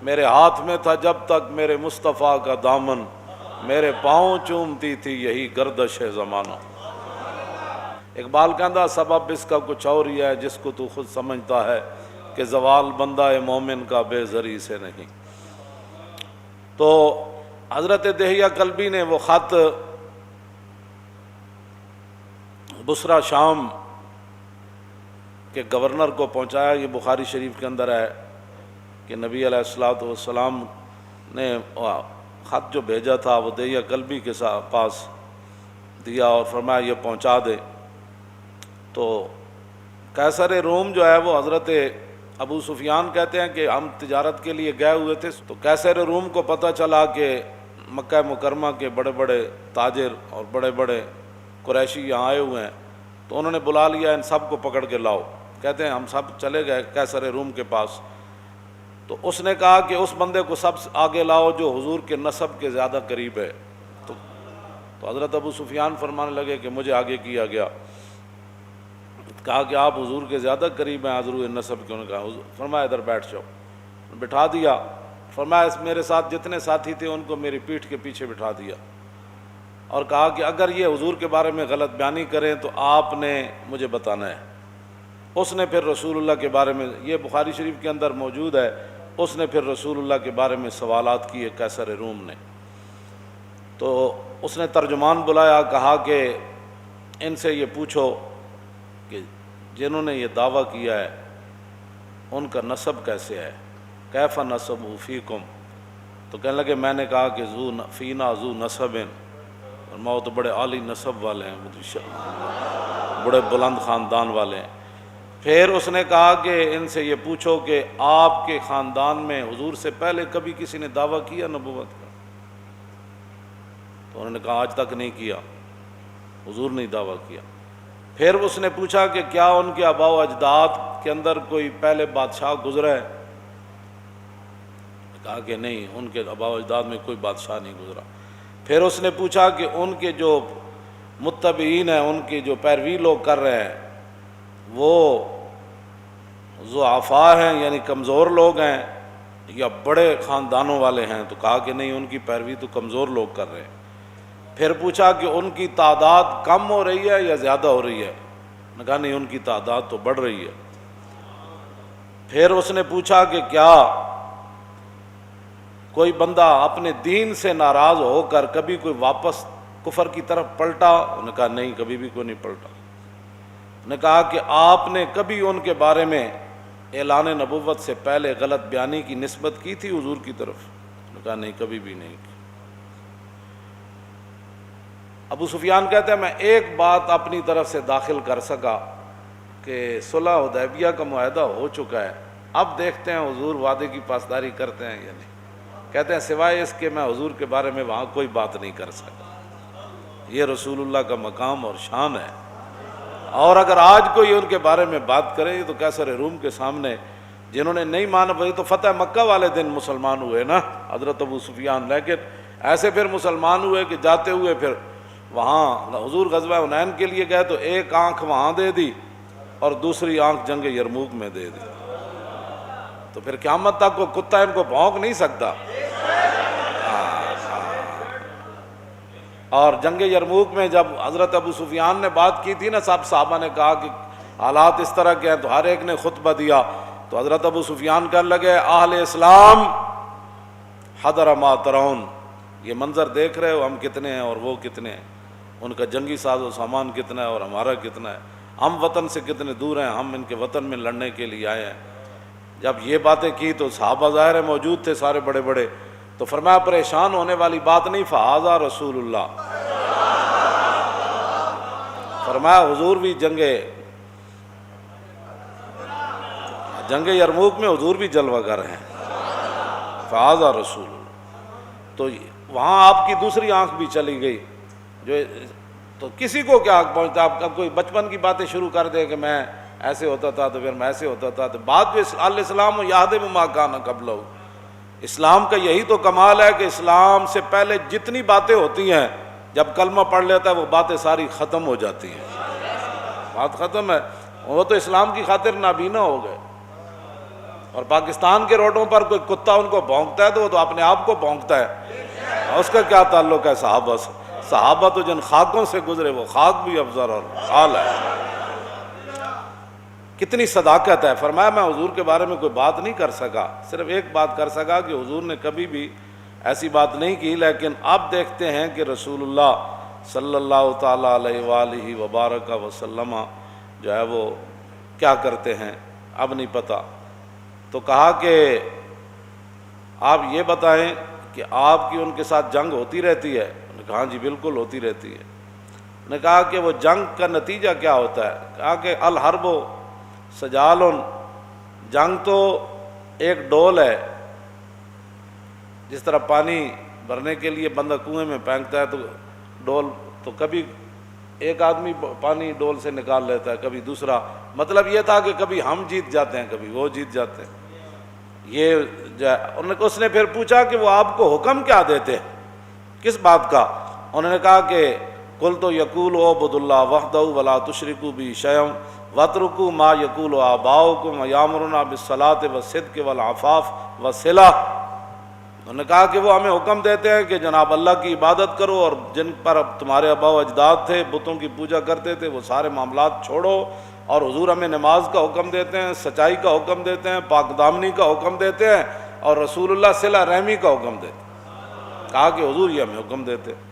میرے ہاتھ میں تھا جب تک میرے مصطفیٰ کا دامن، میرے پاؤں چومتی تھی یہی گردش زمانہ۔ اقبال کہندا سبب اس کا کچھ اور ہی ہے جس کو تو خود سمجھتا ہے کہ زوال بندہ مومن کا بے زری سے نہیں۔ تو حضرت دہیہ کلبی نے وہ خط بصرہ شام کے گورنر کو پہنچایا۔ یہ بخاری شریف کے اندر ہے کہ نبی علیہ الصلوۃ والسلام نے خط جو بھیجا تھا وہ دہیہ کلبی کے پاس دیا اور فرمایا یہ پہنچا دے۔ تو قیصر روم جو ہے وہ حضرت ابو سفیان کہتے ہیں کہ ہم تجارت کے لیے گئے ہوئے تھے، تو قیصر روم کو پتہ چلا کہ مکہ مکرمہ کے بڑے بڑے تاجر اور بڑے بڑے قریشی یہاں آئے ہوئے ہیں، تو انہوں نے بلا لیا ان سب کو پکڑ کے لاؤ۔ کہتے ہیں ہم سب چلے گئے قیصر روم کے پاس، تو اس نے کہا کہ اس بندے کو سب سے آگے لاؤ جو حضور کے نسب کے زیادہ قریب ہے۔ تو حضرت ابو سفیان فرمانے لگے کہ مجھے آگے کیا گیا۔ کہا کہ آپ حضور کے زیادہ قریب ہیں حضور نسب کے؟ انہوں نے کہا فرمایا ادھر بیٹھ جاؤ۔ بٹھا دیا۔ فرمایا میرے ساتھ جتنے ساتھی تھے ان کو میری پیٹھ کے پیچھے بٹھا دیا اور کہا کہ اگر یہ حضور کے بارے میں غلط بیانی کریں تو آپ نے مجھے بتانا ہے۔ اس نے پھر رسول اللہ کے بارے میں، یہ بخاری شریف کے اندر موجود ہے، اس نے پھر رسول اللہ کے بارے میں سوالات کیے قیصر روم نے۔ تو اس نے ترجمان بلایا، کہا کہ ان سے یہ پوچھو کہ جنہوں نے یہ دعویٰ کیا ہے ان کا نسب کیسے ہے، کیف نسب فیکم؟ تو کہنے لگے میں نے کہا کہ فینا ذو نسب، اور تو بڑے عالی نسب والے ہیں، بڑے بلند خاندان والے ہیں۔ پھر اس نے کہا کہ ان سے یہ پوچھو کہ آپ کے خاندان میں حضور سے پہلے کبھی کسی نے دعویٰ کیا نبوت کا؟ تو انہوں نے کہا آج تک نہیں کیا، حضور نے دعویٰ کیا۔ پھر اس نے پوچھا کہ کیا ان کے آباء و اجداد کے اندر کوئی پہلے بادشاہ گزرا ہے؟ کہا کہ نہیں، ان کے آباء و اجداد میں کوئی بادشاہ نہیں گزرا۔ پھر اس نے پوچھا کہ ان کے جو متبعین ہیں، ان کی جو پیروی لوگ کر رہے ہیں، وہ ضعفاء ہیں یعنی کمزور لوگ ہیں یا بڑے خاندانوں والے ہیں؟ تو کہا کہ نہیں، ان کی پیروی تو کمزور لوگ کر رہے ہیں۔ پھر پوچھا کہ ان کی تعداد کم ہو رہی ہے یا زیادہ ہو رہی ہے؟ نے کہا نہیں، ان کی تعداد تو بڑھ رہی ہے۔ پھر اس نے پوچھا کہ کیا کوئی بندہ اپنے دین سے ناراض ہو کر کبھی کوئی واپس کفر کی طرف پلٹا؟ انہوں نے کہا نہیں، کبھی بھی کوئی نہیں پلٹا۔ نے کہا کہ آپ نے کبھی ان کے بارے میں اعلان نبوت سے پہلے غلط بیانی کی نسبت کی تھی حضور کی طرف؟ نے کہا نہیں، کبھی بھی نہیں کی۔ ابو سفیان کہتے ہیں میں ایک بات اپنی طرف سے داخل کر سکا کہ صلح حدیبیہ کا معاہدہ ہو چکا ہے، اب دیکھتے ہیں حضور وعدے کی پاسداری کرتے ہیں یا نہیں۔ کہتے ہیں سوائے اس کے میں حضور کے بارے میں وہاں کوئی بات نہیں کر سکا۔ یہ رسول اللہ کا مقام اور شان ہے، اور اگر آج کوئی ان کے بارے میں بات کرے تو قیصر روم کے سامنے جنہوں نے نہیں مانا، وہی تو فتح مکہ والے دن مسلمان ہوئے نا حضرت ابو سفیان، لیکن ایسے پھر مسلمان ہوئے کہ جاتے ہوئے پھر وہاں حضور غزوہ حنین کے لیے گئے تو ایک آنکھ وہاں دے دی اور دوسری آنکھ جنگ یرموک میں دے دی، تو پھر قیامت تک کو کتا ان کو بھونک نہیں سکتا۔ اور جنگ یرموک میں جب حضرت ابو سفیان نے بات کی تھی نا، سب صحابہ نے کہا کہ حالات اس طرح کے ہیں، تو ہر ایک نے خطبہ دیا، تو حضرت ابو سفیان کہنے لگے اہل اسلام حضر ما ترون، یہ منظر دیکھ رہے ہو ہم کتنے ہیں اور وہ کتنے ہیں، ان کا جنگی ساز و سامان کتنا ہے اور ہمارا کتنا ہے، ہم وطن سے کتنے دور ہیں، ہم ان کے وطن میں لڑنے کے لیے آئے ہیں۔ جب یہ باتیں کی تو صحابہ ظاہر ہے موجود تھے سارے بڑے بڑے، تو فرمایا پریشان ہونے والی بات نہیں، فہذا رسول اللہ، فرمایا حضور بھی جنگ یرموک میں حضور بھی جلوہ گر ہیں، فہذا رسول اللہ۔ تو وہاں آپ کی دوسری آنکھ بھی چلی گئی، جو تو کسی کو کیا پہنچتا، آپ کا کوئی بچپن کی باتیں شروع کر دے کہ میں ایسے ہوتا تھا تو پھر میں ایسے ہوتا تھا، تو بعد جو الاسلام یہدم ما کان قبلہ، اسلام کا یہی تو کمال ہے کہ اسلام سے پہلے جتنی باتیں ہوتی ہیں جب کلمہ پڑھ لیتا ہے وہ باتیں ساری ختم ہو جاتی ہیں، بات ختم ہے، وہ تو اسلام کی خاطر نابینا ہو گئے۔ اور پاکستان کے روڈوں پر کوئی کتا ان کو بھونکتا ہے تو وہ تو اپنے آپ کو بھونکتا ہے، اس کا کیا تعلق ہے صحابہ سے؟ صحابہ تو جن خاکوں سے گزرے وہ خاک بھی افضل اور حال ہے۔ کتنی صداقت ہے۔ فرمایا میں حضور کے بارے میں کوئی بات نہیں کر سکا، صرف ایک بات کر سکا کہ حضور نے کبھی بھی ایسی بات نہیں کی، لیکن اب دیکھتے ہیں کہ رسول اللہ صلی اللہ تعالیٰ علیہ وآلہ وبارک وسلم جو ہے وہ کیا کرتے ہیں، اب نہیں پتہ۔ تو کہا کہ آپ یہ بتائیں کہ آپ کی ان کے ساتھ جنگ ہوتی رہتی ہے؟ انہوں نے کہا ہاں جی بالکل ہوتی رہتی ہے۔ انہوں نے کہا کہ وہ جنگ کا نتیجہ کیا ہوتا ہے؟ کہا کہ الحرب سجال، جنگ تو ایک ڈول ہے، جس طرح پانی بھرنے کے لیے بندہ کنویں میں پھینکتا ہے تو ڈول، تو کبھی ایک آدمی پانی ڈول سے نکال لیتا ہے، کبھی دوسرا۔ مطلب یہ تھا کہ کبھی ہم جیت جاتے ہیں کبھی وہ جیت جاتے ہیں۔ یہ اس نے پھر پوچھا کہ وہ آپ کو حکم کیا دیتے ہیں، کس بات کا؟ انہوں نے کہا کہ قلت یقول اعبدوا اللہ وحدہ ولا تشرکوا بہ شیئا واترکوا ما یقول آباؤکم ویامرنا بالصلاۃ والصدق والعفاف والصلہ۔ انہوں نے کہا کہ وہ ہمیں حکم دیتے ہیں کہ جناب اللہ کی عبادت کرو، اور جن پر تمہارے آباء و اجداد تھے بتوں کی پوجا کرتے تھے وہ سارے معاملات چھوڑو، اور حضور ہمیں نماز کا حکم دیتے ہیں، سچائی کا حکم دیتے ہیں، پاک دامنی کا حکم دیتے ہیں، اور رسول اللہ صلہ رحمی کا حکم دیتے ہیں۔ کہا کہ حضور یہ ہمیں حکم دیتے ہیں۔